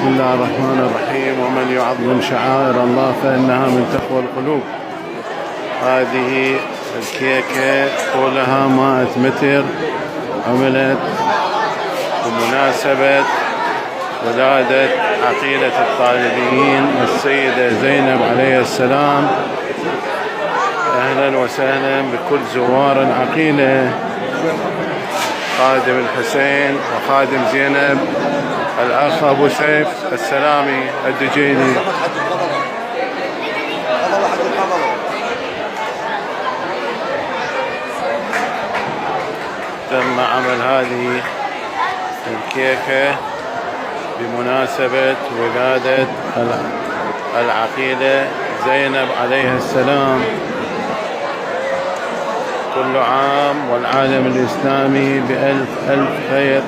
بسم الله الرحمن الرحيم. ومن يعظم شعائر الله فإنها من تقوى القلوب. هذه الكيكة طولها 100 متر، عملت بمناسبة ولادة عقيلة الطالبيين السيدة زينب عليه السلام. أهلا وسهلا بكل زوار العقيلة، خادم الحسين وخادم زينب الأخ أبو سيف السلامي الدجيلي. تم عمل هذه الكيكة بمناسبة ولادة العقيلة زينب عليها السلام. كل عام والعالم الإسلامي بألف ألف خير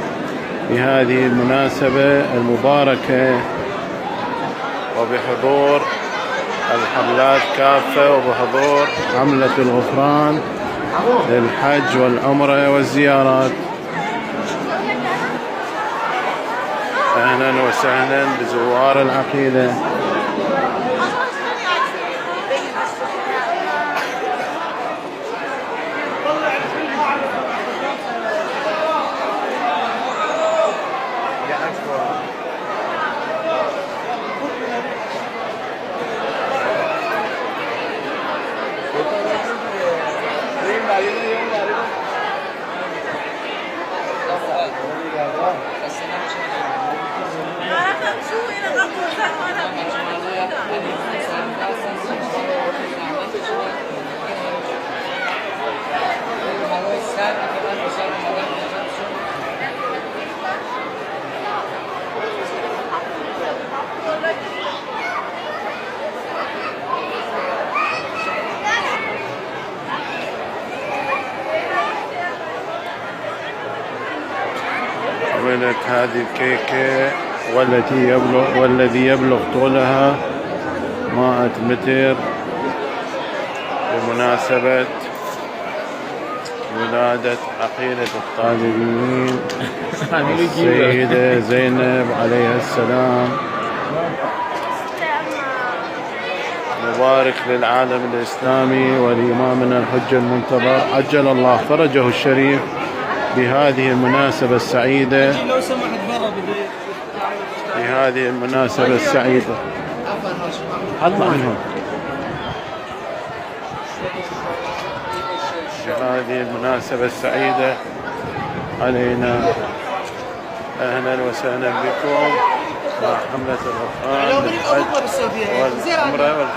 بهذه المناسبة المباركة، وبحضور الحملات كافة، وبحضور حملة الغفران للحج والعمرة والزيارات. أهلا وسهلا بزوار العقيلة. عملت هذه الكيكة والذي يبلغ طولها 100 متر بمناسبة ولادة عقيلة الطالبيين السيدة زينب عليها السلام. مبارك للعالم الإسلامي ولإمامنا الحج المنتظر عجل الله فرجه الشريف بهذه المناسبة السعيدة، بهذه المناسبة السعيدة. بهذه المناسبة السعيدة علينا. أهلا وسهلا بكم مع حملة الغفران للحج والعمرة.